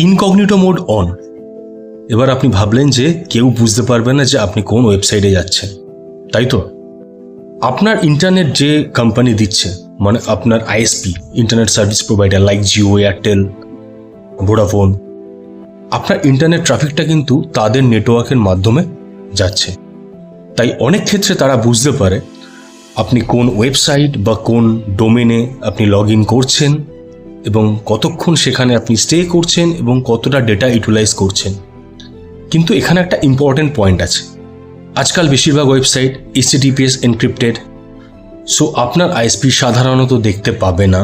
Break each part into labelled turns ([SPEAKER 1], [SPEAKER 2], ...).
[SPEAKER 1] Incognito mode on. এবার আপনি ভাবলেন যে কেউ বুঝতে পারবে না যে আপনি কোন ওয়েবসাইটে যাচ্ছেন, তাই তো? আপনার ইন্টারনেট যে কোম্পানি দিচ্ছে, মানে আপনার ISP, internet service provider like Jio, Airtel, Vodafone, আপনার ইন্টারনেট ট্রাফিকটা কিন্তু তাদের নেটওয়ার্কের মাধ্যমে যাচ্ছে। তাই অনেক ক্ষেত্রে তারা বুঝতে পারে আপনি কোন ওয়েবসাইট বা কোন ডোমেনে আপনি লগ ইন করছেন এবং কতক্ষণ সেখানে আপনি স্টে করছেন এবং কতটা ডেটা ইউটিলাইজ করছেন। কিন্তু এখানে একটা ইম্পর্টেন্ট পয়েন্ট আছে। আজকাল বেশিরভাগ ওয়েবসাইট HTTPS এনক্রিপ্টেড, সো আপনার আইএসপি সাধারণত দেখতে পাবে না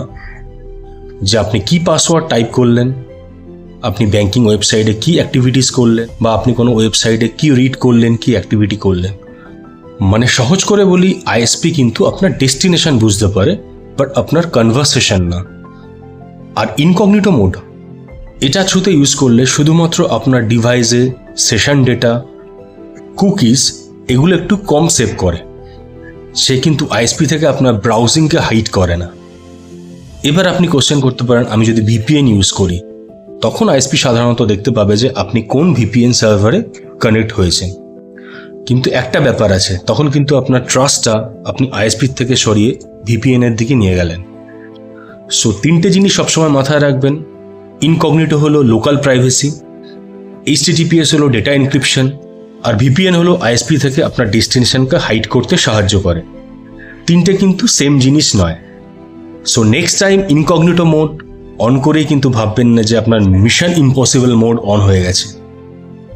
[SPEAKER 1] যে আপনি কি পাসওয়ার্ড টাইপ করলেন, আপনি ব্যাংকিং ওয়েবসাইটে কি অ্যাক্টিভিটিস করলেন, বা আপনি কোনো ওয়েবসাইটে কি রিড করলেন, কি অ্যাক্টিভিটি করলেন। মানে সহজ করে বলি, আইএসপি কিন্তু আপনার ডেস্টিনেশন বুঝতে পারে, বাট আপনার কনভারসেশন না। আর ইনকগনিটো মোড, এটা থ্রুতে ইউজ করলে শুধুমাত্র আপনার ডিভাইসে সেশন ডেটা, কুকিজ এগুলো একটু কম সেভ করে। সে কিন্তু আইএসপি থেকে আপনার ব্রাউজিংকে হাইড করে না। এবার আপনি কোশ্চেন করতে পারেন, আমি যদি ভিপিএন ইউজ করি, তখন আইএসপি সাধারণত দেখতে পাবে যে আপনি কোন ভিপিএন সার্ভারে কানেক্ট হয়েছেন। কিন্তু একটা ব্যাপার আছে, তখন কিন্তু আপনার ট্রাস্টটা আপনি আইএসপির থেকে সরিয়ে ভিপিএনের দিকে নিয়ে গেলেন। সো তিনটে জিনিস সবসময় মাথায় রাখবেন। ইনকগনিটো হলো লোকাল প্রাইভেসি, HTTPS হলো ডেটা এনক্রিপশন, আর ভিপিএন হলো আইএসপি থেকে আপনার ডেস্টিনেশনকে হাইড করতে সাহায্য করে। তিনটে কিন্তু সেম জিনিস নয়। So next time incognito mode on করেই কিন্তু ভাববেন না যে আপনার মিশন ইম্পসিবল মোড অন হয়ে গেছে।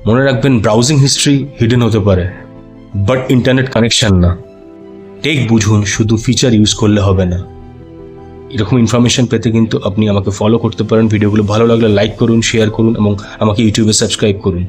[SPEAKER 1] মনে রাখবেন, ব্রাউজিং হিস্ট্রি হিডেন হতে পারে, বাট ইন্টারনেট কানেকশন না। টেক বুঝুন, শুধু ফিচার ইউজ করলে হবে না। এরকম ইনফরমেশন পেতে কিন্তু আপনি আমাকে ফলো করতে পারেন। ভিডিওগুলো ভালো লাগলে লাইক করুন, শেয়ার করুন এবং আমাকে ইউটিউবে সাবস্ক্রাইব করুন।